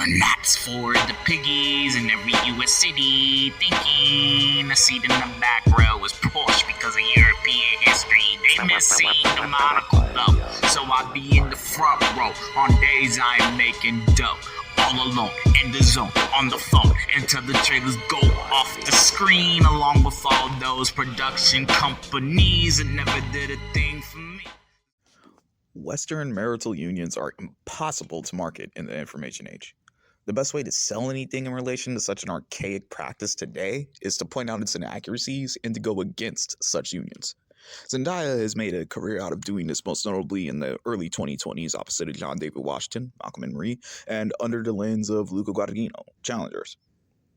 And that's for the piggies in every US city thinking a seat in the back row is Porsche because of European history. They miss seeing the monocle though, so I be in the front row on days I'm making dough. All alone in the zone on the phone until the trailers go off the screen, along with all those production companies that never did a thing for me. Western marital unions are impossible to market in the information age. The best way to sell anything in relation to such an archaic practice today is to point out its inaccuracies and to go against such unions. Zendaya has made a career out of doing this, most notably in the early 2020s opposite of John David Washington, Malcolm and Marie, and under the lens of Luca Guadagnino, Challengers.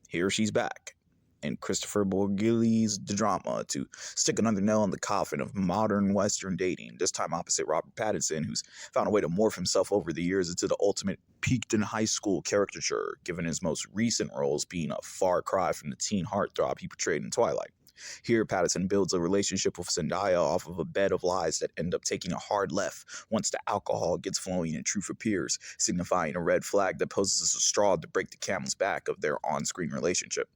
Here she's back in Christopher Borghili's The Drama to stick another nail in the coffin of modern Western dating, this time opposite Robert Pattinson, who's found a way to morph himself over the years into the ultimate peaked in high school caricature, given his most recent roles being a far cry from the teen heartthrob he portrayed in Twilight. Here, Pattinson builds a relationship with Zendaya off of a bed of lies that end up taking a hard left once the alcohol gets flowing and truth appears, signifying a red flag that poses as a straw to break the camel's back of their on-screen relationship.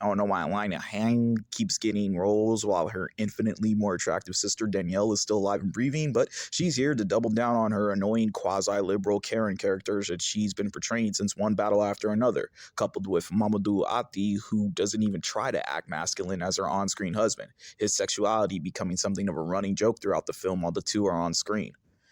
I don't know why Lina Hang keeps getting roles while her infinitely more attractive sister Danielle is still alive and breathing, but she's here to double down on her annoying quasi-liberal Karen characters that she's been portraying since one battle after another, coupled with Mamoudou Athie, who doesn't even try to act masculine as her on-screen husband, his sexuality becoming something of a running joke throughout the film while the two are on screen.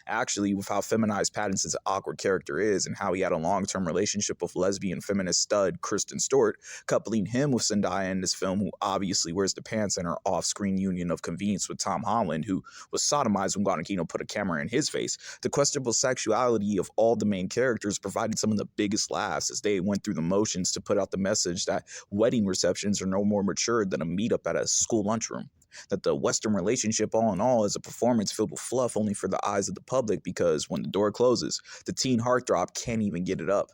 Actually, with how feminized Pattinson's awkward character is and how he had a long-term relationship with lesbian feminist stud Kristen Stewart, coupling him with Zendaya in this film, who obviously wears the pants in her off-screen union of convenience with Tom Holland, who was sodomized when Guadagnino put a camera in his face, the questionable sexuality of all the main characters provided some of the biggest laughs as they went through the motions to put out the message that wedding receptions are no more mature than a meetup at a school lunchroom. That the Western relationship, all in all, is a performance filled with fluff only for the eyes of the public because when the door closes, the teen heartthrob can't even get it up.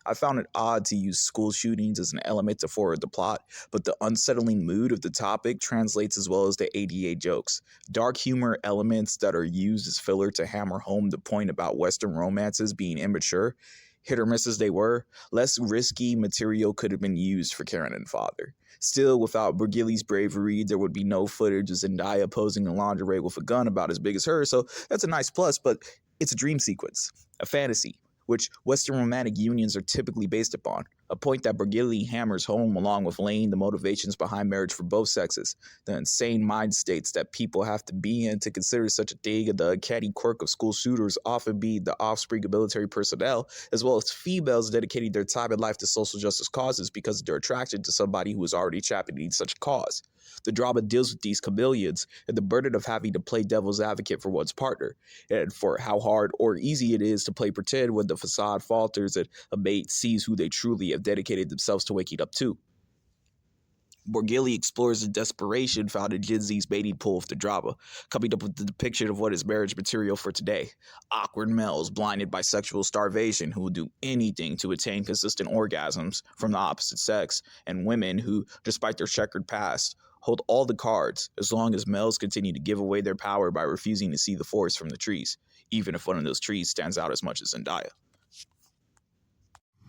I found it odd to use school shootings as an element to forward the plot, but the unsettling mood of the topic translates as well as the ADA jokes. Dark humor elements that are used as filler to hammer home the point about Western romances being immature, hit or miss as they were, less risky material could have been used for Karen and Father. Still, without Borghili's bravery, there would be no footage of Zendaya posing in lingerie with a gun about as big as her, so that's a nice plus, but it's a dream sequence, a fantasy, which Western romantic unions are typically based upon, a point that Borghili hammers home along with laying the motivations behind marriage for both sexes, the insane mind states that people have to be in to consider such a thing, and the catty quirk of school shooters often be the offspring of military personnel, as well as females dedicating their time and life to social justice causes because they're attracted to somebody who is already championing such a cause. The drama deals with these chameleons and the burden of having to play devil's advocate for one's partner, and for how hard or easy it is to play pretend when the facade falters and a mate sees who they truly have dedicated themselves to waking up to. Borghili explores the desperation found in Gen Z's mating pool of the drama, coming up with the depiction of what is marriage material for today. Awkward males blinded by sexual starvation who will do anything to attain consistent orgasms from the opposite sex, and women who, despite their checkered past, hold all the cards as long as males continue to give away their power by refusing to see the forest from the trees, even if one of those trees stands out as much as Zendaya.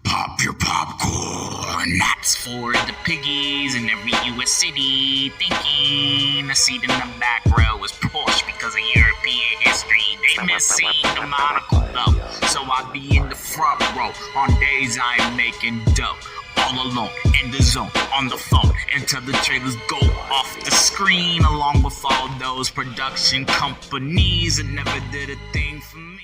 Pop your popcorn, that's for the piggies in every US city thinking a seat in the back row is Porsche because of European history. They miss seeing the monocle though, so I be in the front row on days I'm making dough. All alone in the zone on the phone until the trailers go off the screen, along with all those production companies that never did a thing for me.